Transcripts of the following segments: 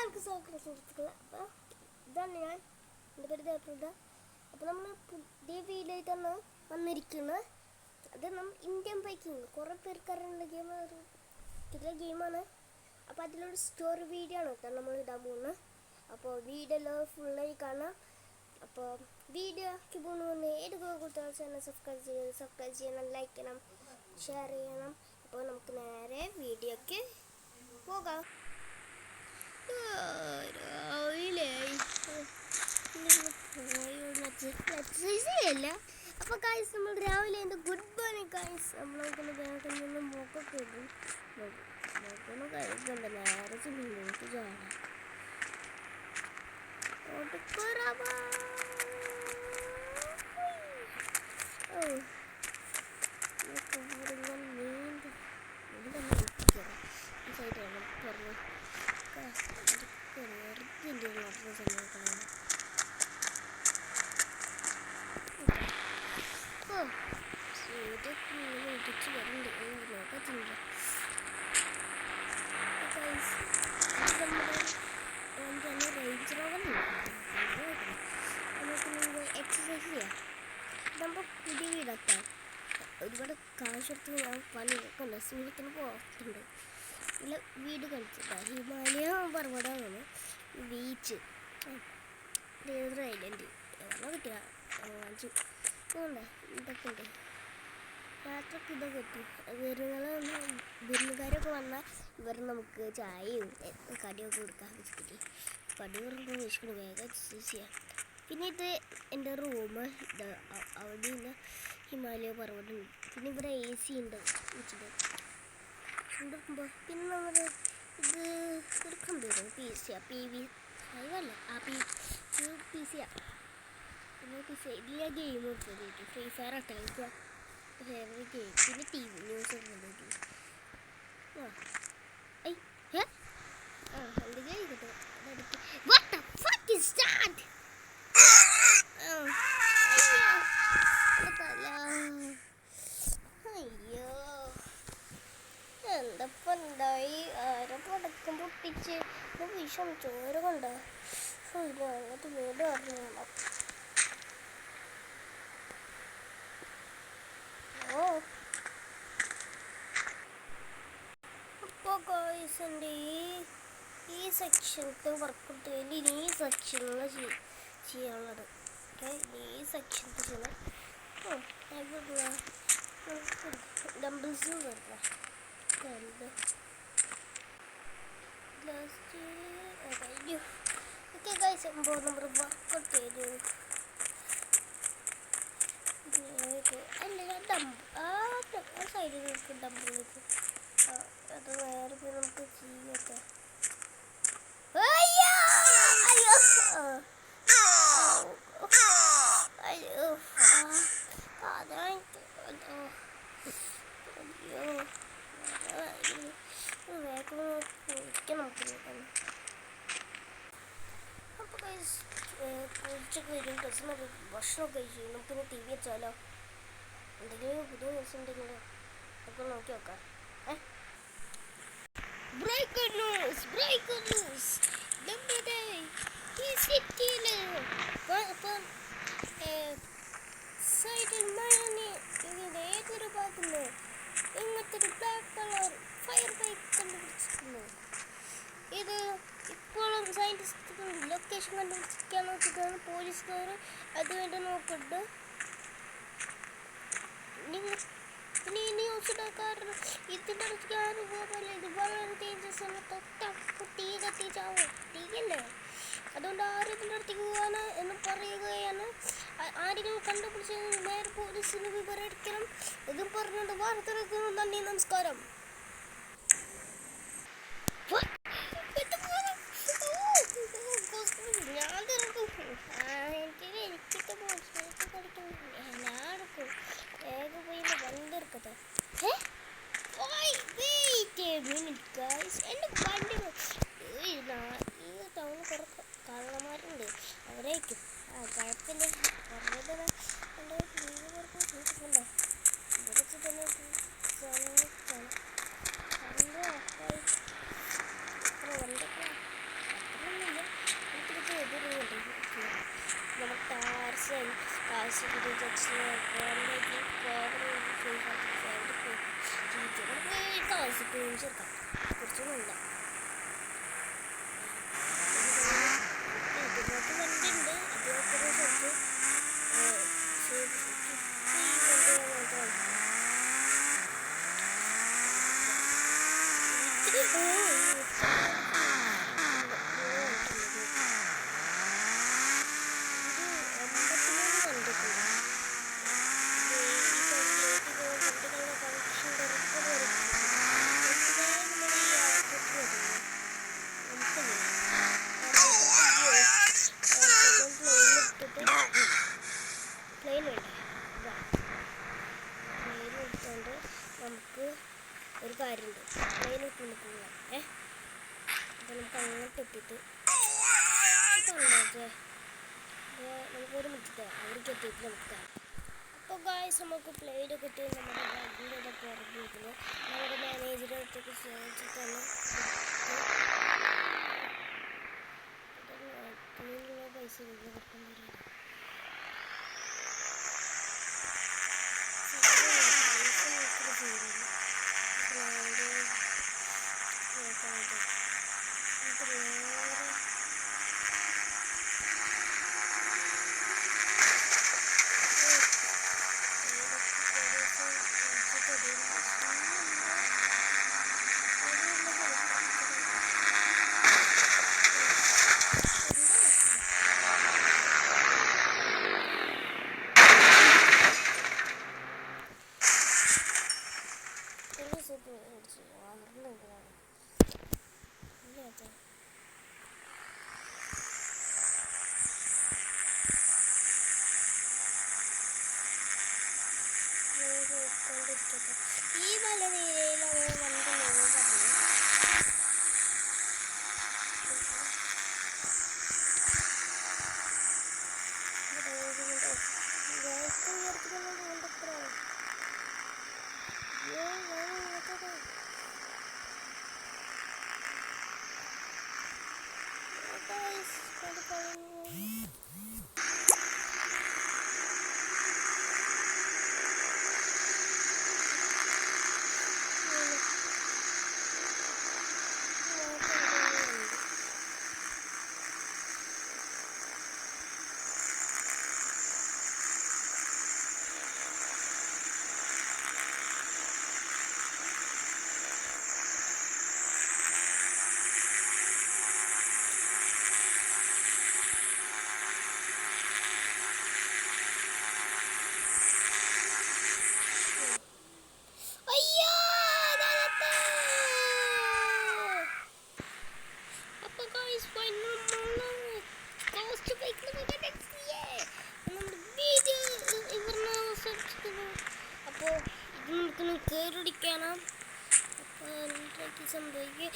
എല്ലാവർക്കും സ്വാഗതം സുഹൃത്തുക്കളെ. അപ്പോൾ ഇതാണ് ഞാൻ എൻ്റെ പേര് ദേവപ്രദ. അപ്പോൾ നമ്മൾ പുതിയ വീഡിയോയിട്ടാണ് വന്നിരിക്കുന്നത്. അത് ഇന്ത്യൻ ബൈക്കിങ് കുറേ പേർക്ക് അറിയുന്ന ഗെയിമാണ്. അപ്പോൾ അതിലൊരു സ്റ്റോറി വീഡിയോ ആണ് കേട്ടോ നമ്മൾ ഇടാൻ പോകുന്നത്. അപ്പോൾ വീഡിയോ എല്ലാം ഫുള്ളായി കാണാം. അപ്പോൾ വീഡിയോക്ക് പോകുന്ന ഏത് കൂട്ടുകാർ ചാനൽ സബ്സ്ക്രൈബ് ചെയ്യണം, ലൈക്ക് ചെയ്യണം, ഷെയർ ചെയ്യണം. അപ്പോൾ നമുക്ക് നേരെ വീഡിയോക്ക് പോകാം. രാവിലെ അല്ല. അപ്പോൾ ഗൈസ് നമ്മൾ രാവിലെ എൻ്റെ ഗുഡ് മോർണിംഗ് ഗൈസ്. നമ്മളൊക്കെ ബാങ്കിൽ നിന്ന് മോക്കൊക്കെ ഇടും. മോക്കൊന്ന് കഴിക്കണ്ട, നേരെ മീനിലേക്ക് ചാടാം. എക്സസൈസ് ചെയ്യാം. നമ്മൾ പുതിയ വീടെത്താം. ഒരുപാട് കാശെടുത്ത് ഞാൻ പണിയൊക്കെ ഉണ്ട്. സൂര്യത്തിന് പോകാറുണ്ട്. നല്ല വീട് കളിച്ചിട്ടാ. ഹിമാലയ പർവ്വതമാണ് ബീച്ച്. ഐലൻഡ് എവിടെ കിട്ടിയ വാങ്ങിച്ചു പോകണ്ടേ. ഇതൊക്കെ ഉണ്ട്. രാത്രിക്ക് ഇതൊക്കെ കിട്ടി. വിരുന്നുകാരൊക്കെ വന്നാൽ ഇവർ നമുക്ക് ചായയും കടിയൊക്കെ കൊടുക്കാൻ വെച്ചിട്ട് കടി കൊടുക്കുമ്പോൾ വെച്ചിട്ട് വേഗം എക്സസൈസ് ചെയ്യാം. പിന്നെ ഇത് എൻ്റെ റൂം. ഇത് അവിടെ നിന്ന് ഹിമാലയ പർവ്വതം. പിന്നെ ഇവിടെ AC ഉണ്ട് വെച്ചിട്ട് കൊണ്ടുവരുമ്പോൾ. പിന്നെ നമ്മൾ ഇത് ഒരു കമ്പ്യൂട്ടർ PC ഇതിലെ ഗെയിം കൊടുത്തത് ഫ്രീ ഫയർ അട്ടാക്കുക ഫേവറേറ്റ് ഗെയിം. പിന്നെ TV ന്യൂസ് ഉണ്ട്. എന്ത് ചെയ്തിട്ട് അയ്യോ എന്തപ്പണ്ടായി? ആരോ പടക്കം പൊട്ടിച്ച് വിഷം ചോര കൊണ്ട അങ്ങോട്ട് വീട് പറഞ്ഞു. അപ്പോൾ ഗോയ്സിൻ്റെ ഈ സെക്ഷനത്തെ വർക്കൗട്ട് കഴിഞ്ഞ് ഇനി ഈ സെക്ഷനിൽ ചെയ്യാനുള്ളത്. ഓക്കെ, ഈ സെക്ഷനിൽ ചെയ്യണം. ഡംബിൾസും വരില്ല. കഴിഞ്ഞു. ഓക്കെ ഗൈസ്, നമ്മൾ വർക്കൗട്ട് ചെയ്തു. അല്ല ഞാൻ ആ സൈഡിൽ നമുക്ക് ഡംബിൾ വെക്കും. അത് നേരെ പോയി നമുക്ക് ചെയ്യൊക്കെ. അയ്യോ അപ്പോൾ ഉച്ചക്ക് വരും. ഡ്രസ്സിനൊക്കെ ഭക്ഷണമൊക്കെ കഴിച്ചു. നമുക്കിന്ന് TV വെച്ചാലോ? എന്തെങ്കിലും പുതിയ ന്യൂസ് ഉണ്ടെങ്കിൽ ഒക്കെ നോക്കി നോക്കാം. ബ്രേക്കിംഗ് ന്യൂസ് നമ്മുടെ ഈ സിറ്റിയിൽ ഇപ്പം സൈഡിൽ മഴന് ഏതൊരു ഭാഗത്തുനിന്ന് ഇങ്ങനത്തെ ഒരു ബ്ലാക്ക് കളർ ഫയർ ബൈക്ക് കണ്ടുപിടിച്ചിട്ടുണ്ട്. ഇത് ഇപ്പോഴും സയൻറ്റിസ്റ്റ് ലൊക്കേഷൻ കണ്ടുപിടിക്കാൻ നോക്കിയിട്ടാണ് പോലീസുകാർ അതുവേണ്ടി നോക്കിയിട്ട്. പിന്നെ ഈ ന്യൂസ് കാരണം ഇതിൻ്റെ അടുത്ത് ആരും പോകാറില്ല. ഇത് വളരെ ഡേഞ്ചറസ് ആണ്. തീ കത്തിച്ചാവും. തീയല്ലേ, അതുകൊണ്ട് ആരും ഇതിൻ്റെ അടുത്തേക്ക് പോകാൻ എന്ന് പറയുകയാണ്. ആരെങ്കിലും കണ്ടുപിടിച്ച് നേരെ പോലീസിന് വിവരം അടിക്കണം. ഇതും പറഞ്ഞുകൊണ്ട് വാർത്തകൾക്കും നന്ദി, നമസ്കാരം. എൻ്റെ വണ്ടി ഈ ടൗണിൽ കുറേ കള്ളന്മാരുണ്ട്. അവരേക്കും കുഴപ്പമില്ല. പറഞ്ഞത് എൻ്റെ വീടുണ്ടോ ഇവിടെ തന്നെ വണ്ടിയൊക്കെ ക്ലീൻ ചേർക്കാം. കുറച്ചൊന്നുമില്ല. ഇതിനകത്ത് വണ്ടിയുണ്ട്. അതിനകത്ത് കുറച്ച് നമുക്ക് ഒരു കാര്യമുണ്ട്. പ്ലെയിനിട്ട് പോകാം. അപ്പോൾ നമുക്ക് അങ്ങോട്ട് എത്തിയിട്ട് നമുക്കൊരു മുറ്റത്തെ അവിടേക്ക് എത്തിയിട്ട് നമുക്ക് കാണാം. അപ്പോൾ ഗായ്സ് നമുക്ക് പ്ലെയിനൊക്കെ ഇട്ട് നമ്മുടെ ബാഗിൻ്റെ ഇതൊക്കെ ഇറങ്ങി വെക്കുന്നത് നമ്മുടെ മാനേജറെ അടുത്തൊക്കെ ചോദിച്ചിട്ടാണ് പൈസ കൊടുക്കാൻ വരിക. ഈ മലനിരയിലാണ് വണ്ടി അപ്പോൾ ഇത് നമുക്കൊന്ന് കയറിടിക്കണം. അപ്പോൾ എന്തൊക്കെ സംഭവിക്കും?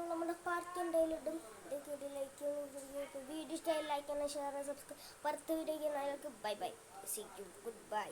നമ്മുടെ പാർട്ടി എന്തായാലും ഇടും. ഇതൊക്കെ ലൈക്ക് വീഡിയോ ഇഷ്ടമായി ലൈക്ക് ചെയ്യണം, ഷെയർ, സബ്സ്ക്രൈബ്. അടുത്ത video bye bye. See you. Good bye.